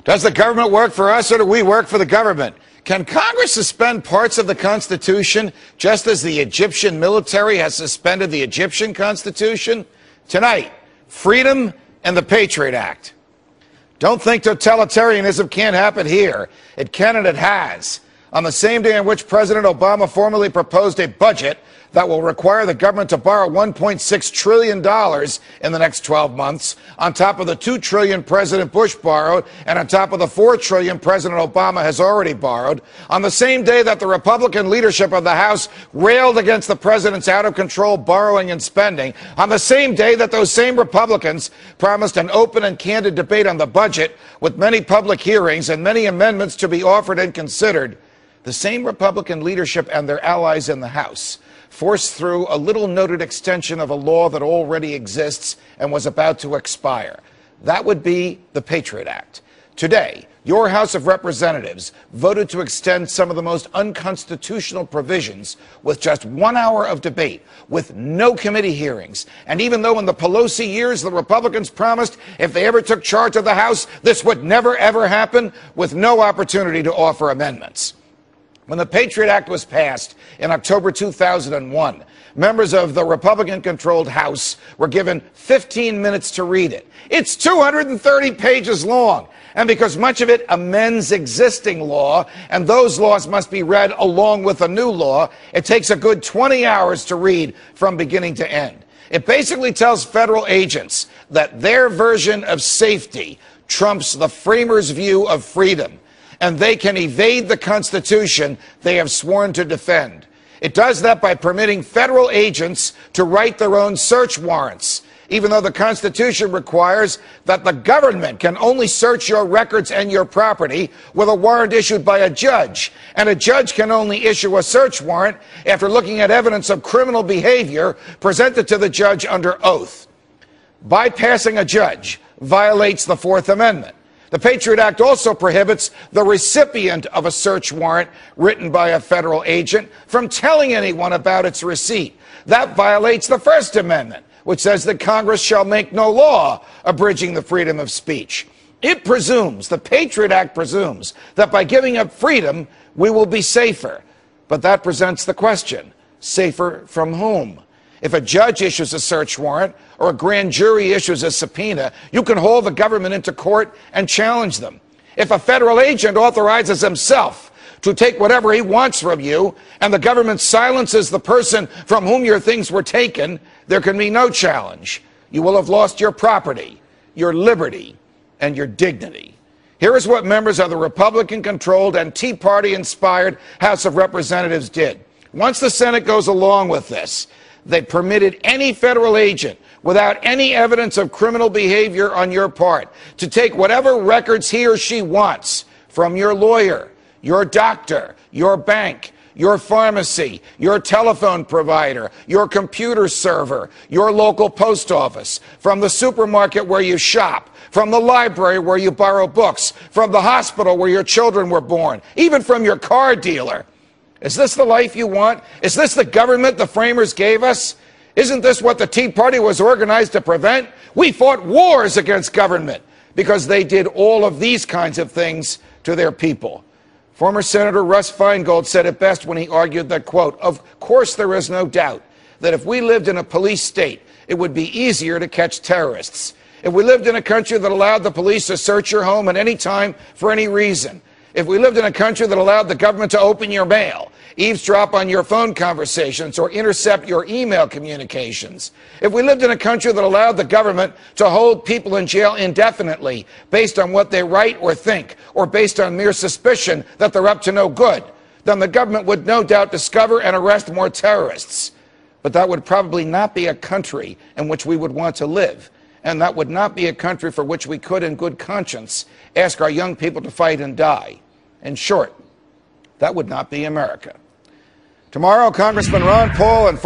Does the government work for us or do we work for the government? Can Congress suspend parts of the Constitution just as the Egyptian military has suspended the Egyptian Constitution? Tonight, freedom and the Patriot Act. Don't think totalitarianism can't happen here. It can and it has. On the same day in which President Obama formally proposed a budget that will require the government to borrow $1.6 trillion in the next 12 months, on top of the $2 trillion President Bush borrowed, and on top of the $4 trillion President Obama has already borrowed, on the same day that the Republican leadership of the House railed against the president's out-of-control borrowing and spending, on the same day that those same Republicans promised an open and candid debate on the budget with many public hearings and many amendments to be offered and considered, the same Republican leadership and their allies in the House forced through a little-noted extension of a law that already exists and was about to expire. That would be the Patriot Act. Today, your House of Representatives voted to extend some of the most unconstitutional provisions with just 1 hour of debate, with no committee hearings. And even though in the Pelosi years the Republicans promised if they ever took charge of the House, this would never, ever happen, with no opportunity to offer amendments. When the Patriot Act was passed in October 2001, members of the Republican-controlled House were given 15 minutes to read it. It's 230 pages long, and because much of it amends existing law, and those laws must be read along with a new law, it takes a good 20 hours to read from beginning to end. It basically tells federal agents that their version of safety trumps the framers' view of freedom, and they can evade the Constitution they have sworn to defend. It does that by permitting federal agents to write their own search warrants, even though the Constitution requires that the government can only search your records and your property with a warrant issued by a judge, and a judge can only issue a search warrant after looking at evidence of criminal behavior presented to the judge under oath. Bypassing a judge violates the Fourth Amendment. The Patriot Act also prohibits the recipient of a search warrant written by a federal agent from telling anyone about its receipt. That violates the First Amendment, which says that Congress shall make no law abridging the freedom of speech. It presumes, the Patriot Act presumes, that by giving up freedom, we will be safer. But that presents the question, safer from whom? If a judge issues a search warrant or a grand jury issues a subpoena, you can haul the government into court and challenge them. If a federal agent authorizes himself to take whatever he wants from you and the government silences the person from whom your things were taken, there can be no challenge. You will have lost your property, your liberty, and your dignity. Here is what members of the Republican-controlled and Tea Party-inspired House of Representatives did. Once the Senate goes along with this, they permitted any federal agent, without any evidence of criminal behavior on your part, to take whatever records he or she wants from your lawyer, your doctor, your bank, your pharmacy, your telephone provider, your computer server, your local post office, from the supermarket where you shop, from the library where you borrow books, from the hospital where your children were born, even from your car dealer. Is this the life you want? Is this the government the framers gave us? Isn't this what the Tea Party was organized to prevent? We fought wars against government because they did all of these kinds of things to their people. Former Senator Russ Feingold said it best when he argued that, quote, "Of course there is no doubt that if we lived in a police state, it would be easier to catch terrorists. If we lived in a country that allowed the police to search your home at any time for any reason, if we lived in a country that allowed the government to open your mail, eavesdrop on your phone conversations, or intercept your email communications, if we lived in a country that allowed the government to hold people in jail indefinitely based on what they write or think, or based on mere suspicion that they're up to no good, then the government would no doubt discover and arrest more terrorists. But that would probably not be a country in which we would want to live. And that would not be a country for which we could, in good conscience, ask our young people to fight and die. In short, that would not be America." Tomorrow, Congressman Ron Paul and